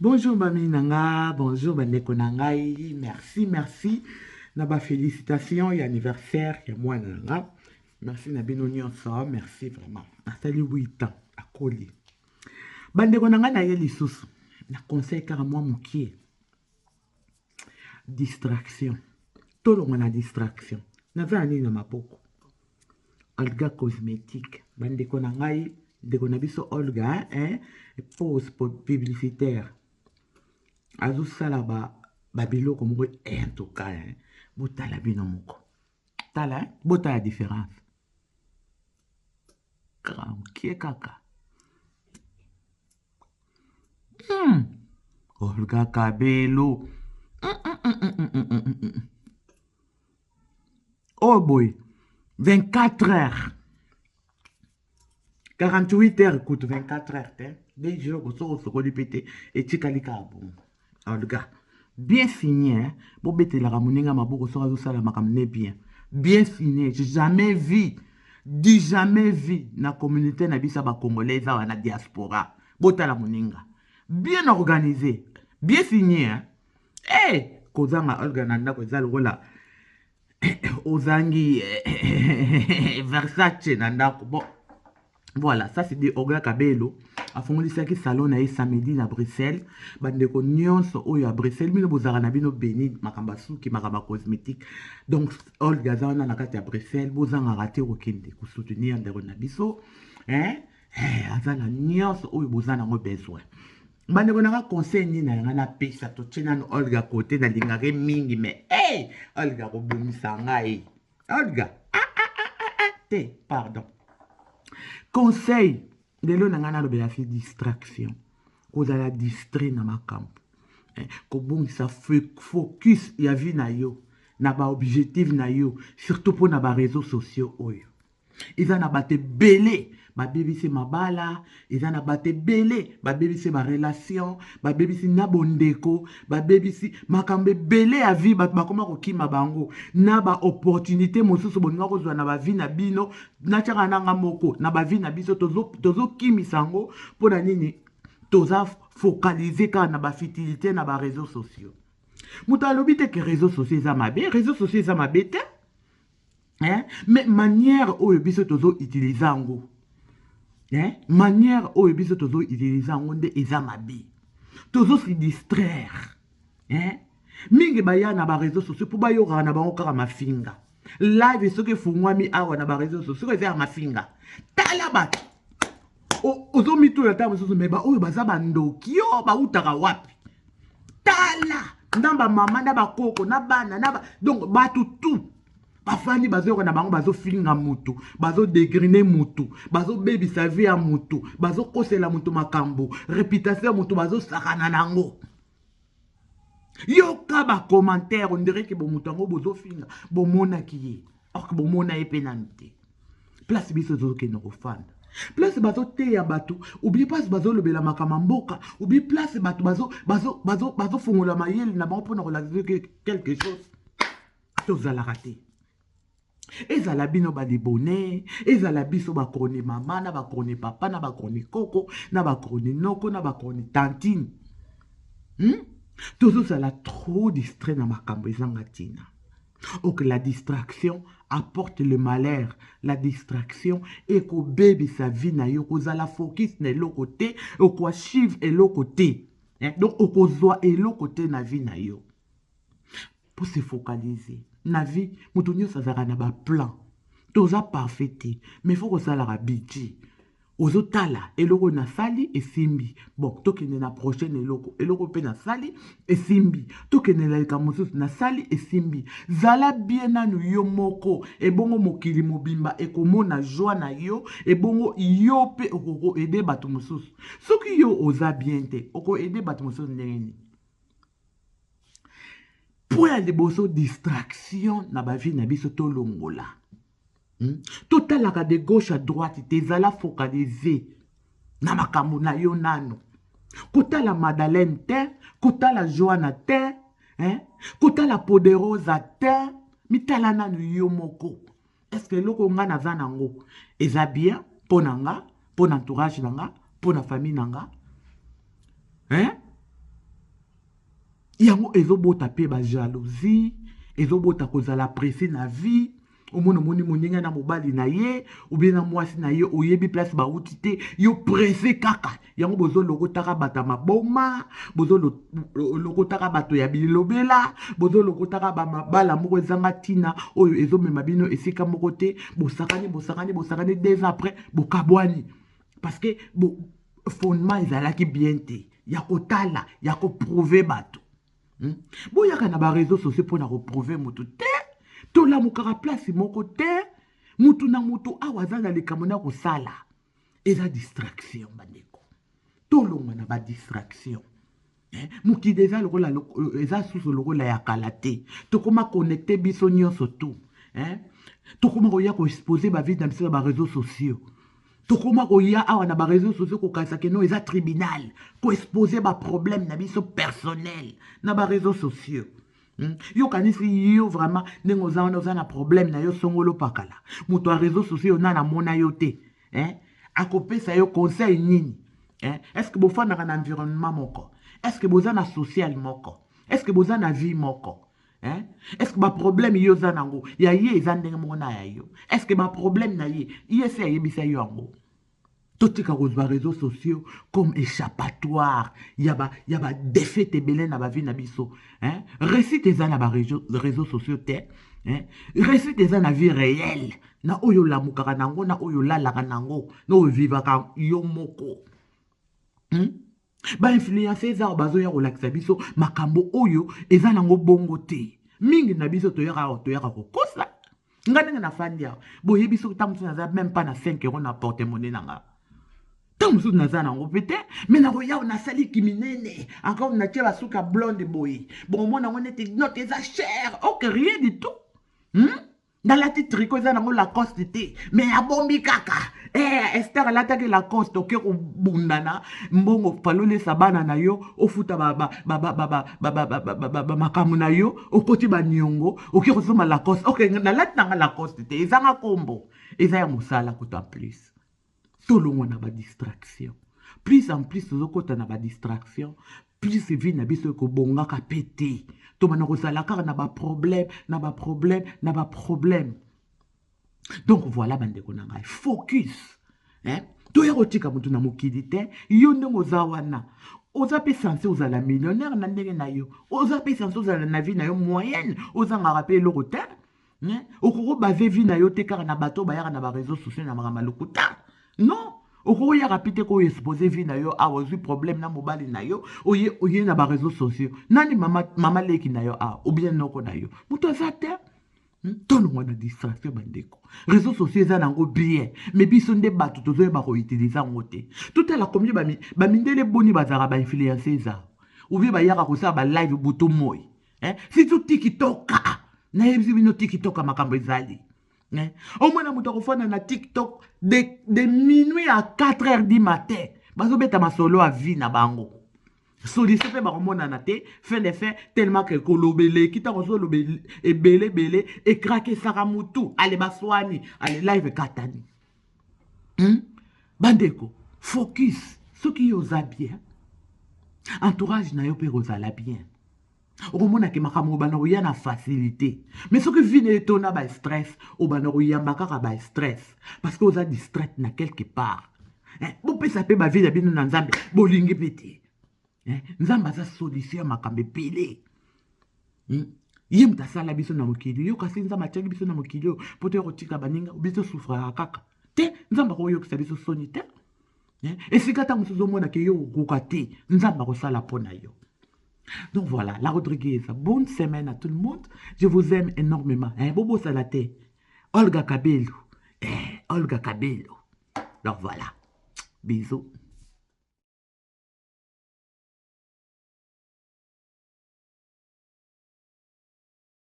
Bonjour Mami Nanga, bonjour Bandeko Nangai, merci. Naba félicitations et anniversaire, et moi Nanga. Merci Nabino Nyonso, merci vraiment. Nathalie 8 ans, à Koli. Bandeko Nanga na yeli sous. Na conseil car moi moukier. Distraction. Tout le monde a distraction. N'avait ani na mapoko. Olga cosmétique. Bandeko Nangai, Ndeko Nabiso Olga, pause publicitaire. Azu salaba babilo comme en tout cas botala bino moko tala bota la différence qui est kaka Olga Kabelo oh boy 24 heures 48 heures écoute 24 heures des jours au soko lipete et tikalika bon Olga bien signé, hein? Bon, bête la ramoninga maboko sera ça la makamne bien. Bien signé, j'ai jamais vu, dit jamais vu, na communauté na bisa ba congolaise ou na diaspora. Bota la moninga. Bien organisé, bien signé, hein? Eh, kozanga Olga nanda kozal rola. Ozangi Versace nanda bon. Voilà, ça c'est des Olga Kabelo. A fongolisaki salon na ye samedi na Bruxelles. Bandeko nyonso oyo à Bruxelles. Bino bozara na bino beni makamba suki makamba cosmétique. Donc Olga zana na kati ya Bruxelles. Bozanga raté okende ko soutenir ndeko na biso. Azana nyonso oyo bozana ngo besoin. Bandeko nanga conseil ni na yanga na pesa to tchena no Olga côté na lingare mingi mais Olga ko bomisa ngai. Olga. Pardon. Conseil de l'eau n'a pas fait distraction. Vous allez distrait dans ma camp. Ko bon ça focus ya vie na yo, na ba objectif na yo, surtout pour na ba réseaux sociaux oyo. Ils en abattent belé, ba baby c'est ma bala, ils en abattent belé, ba baby c'est ma relation, ba baby c'est na bondeko, ba baby c'est ma kambe belé à vie, ba comment ko ki ma bango, na ba opportunité mosusu boninga ko zwa na ba vie na bino, na tchaka nanga moko, na ba vie na biso tozo kimi sango, pour na nini toza focaliser ka na ba futilité na ba réseaux sociaux. Muta lobi te que réseaux sociaux za mabe, réseaux sociaux za mabe te. Mais manière où biso tozo utiliser ngo manière où biso tozo utiliser ngo nde eza mabe tozo se distraire mingi baya na ba réseaux sociaux pour ba yoka na bango kaka mafinga live soki fungwami awa na ba réseaux sociaux eza mafinga tala bato ozo mito ya tamu soso meba oyo baza bandoki yo ba utaka wapi tala ndamba mama na ba koko na bana na ba donc batu tout bafani bazo na bango bazo filinga mutu bazo dégriner mutu bazo baby sa vie à mutu bazo kosela mutu makambo réputation mutu bazo sakana nango yoka ba commentaire on dirait que bon mutu ngo bozo finga bon mona ki or que bon mona epenante place biso zo ke no fanda place bazo te ya batu oubliez pas bazo lobela makama mboka oubliez place batu bazo fongola mayeli na bango pona relaxer quelque chose tozala raté ezala bino balibone ezala biso bakroni mama na bakroni papa na bakroni koko na bakroni noko na bakroni tantine tozozala trop distrait na makambo ezanga ntina ok la distraction apporte le malheur la distraction ekobebisa vie na yo kozala focus na eloko te okoachieve eloko te donc okozwa eloko te na vie na yo pour se focaliser na vie mutu nyonso azalaka na baplan toza parfait te mais faut kosalaka budget ozotala eloko nasali esimbi bon tokende na prochaine eloko mpe nasali esimbi tokende na likambo mosusu nasali esimbi zala bien nanu yo moko ebongo mokili mobimba ekomona joie na yo ebongo yo mpe okokoede bato mosusu soki yo oza bien te okoede bato mosusu ndenge nini pour ya liboso distraction na ba vie na biso tolongola totalaka de gauche à droite tezala focalisé na makambo na yo nano kotala Madeleine te kotala Joanna te kotala Poderosa te mitala nano yo moko est-ce que eloko nga naza nango eza bien mpo na nga mpo na entourage na nga mpo na famille na nga ezobota pe ba jalousie, ezobota kozala pressé na vie. Omona moni moninga na mobali na ye ou bien na mwasi na ye oyebi place ba utite yo pressé kaka yango bozo lokotaka bata maboma bozo lokotaka bato ya bilobela bozo lokotaka ba mabala moko ezanga tina oyo ezomema bino esika moko te bosakani 2 ans après bokabwani parce que fondement ezalaki bien te ya kotala ya koprouver bato boyaka na ba réseaux sociaux mpona koprouver motu te tolamukaka place moko te mutu na mutu awa aza na likambo na kosala eza distraction bandeko tolongwa na badistraction mokili eza susu lokola ya kala te tokoma connecte biso nyonso tu tokoma koya koexpose bavide na biso na bareseau sociaux tokoma koya awa na bareseau sociaux kokanisa keno eza tribunal koexpose baproblème na biso personnel na bareseau sociaux yo kanisi yo vraiment ndenge oza na problème na yo songolo pakala moto ya réseau sociaux na mona yo te akopesa yo conseil nini est-ce que bofandaka na environnement moko est-ce que boza na social moko est-ce que boza na vie moko est-ce que baproblème yo oza nango ya ye eza ndenge moko na ya yo est-ce que baproblème na ye se ayebisa yo yango totika kozwa réseaux sociaux comme échappatoire yaba défaite ebele na bavi na biso réussite eza na réseaux sociaux te réussite eza na vie réelle na oyo lamukaka nango na oyo lalaka nango na oyo vivaka yo moko bainfluence eza bazoya kolakisa biso makambo oyo eza nango bongo te mingi na biso toyaka kokosa nga ndenge na fandi awa boyebi soki ntango mosusu naza même pas na 5 € na porte-monnaie nanga ntango mosusu naza nango pe te me nakoya nasali kiminene encore natie basuka blonde boye bomona yango neti note eza cher ok rien du tout nalati tricot eza nango Lacoste te me abombi kaka Esther alataki Lacoste oke kobundana mbongo palolesa bana na yo ofuta makambo na yo okoti baniongo oke kosomba Lacoste ok nalati nanga Lacoste te ezanga kombo eza ya mosala kuta plus tolongwa na badistraction plus en plus tozokota na badistraction plus vie na biso ekobongaka pe te tobana kozala kaka na baproblème donc voilà bandeko na ngai focus toya kotika motu na mokili te yo ndenge oza wana oza mpe sanse ozala millionnaire na ndenge na yo oza mpe sanse ozala na vie na yo moyenne ozangaka mpe eloko te okokobase vie na yo te kaka na bato bayaka na bareseau sociaux na makambo lokuta non okoyaka pite ko expose vie na yo awa ozwi problème na mobali na yo oye na bareseau sociaux nani mama leki na yo awa ou bien noko na yo moto aza te tolongwa na distraction bandeko réseau sociaux eza nango bien mais biso nde bato tozoyeba koutilize yango te totala combien bamindele boni bazalaka bainfluence eza ou bien bayaka kosala balive butu moi surtout tiktok nayebisi bino tiktok makambo ezali au moins moto akofanda na TikTok de minuit à 4 h du matin bazobeta masolo à vie na bango solution pe bakomonana te fin de fin tellement que kolobele kita kozolobe ebele ekrake saka mutu ale baswani ale live katani bandeko focus soki yo oza bien entourage na yo pe kozala bien okomonaki makambo obana koya na facilité mais soki vie na etona bastress obana koyamba kaka bastress parce que oza distraite na quelque part bopesa mpe bavie na bino na nzambe bolingi mpe te nzambe aza solution ya makambo ebele ye moto asala biso na mokili yo kasi nzambe atiaki biso na mokili oyo mpo toya kotika baninga biso sufraka kaka te nzambe akoyokisa biso soni te esika ntango mosusu omonake yo okoka te nzambe akosala mpo na yo. Donc voilà, la Rodriguez, bonne semaine à tout le monde. Je vous aime énormément. Bobo Salate, Olga Cabello. Olga Cabello. Donc voilà, bisous.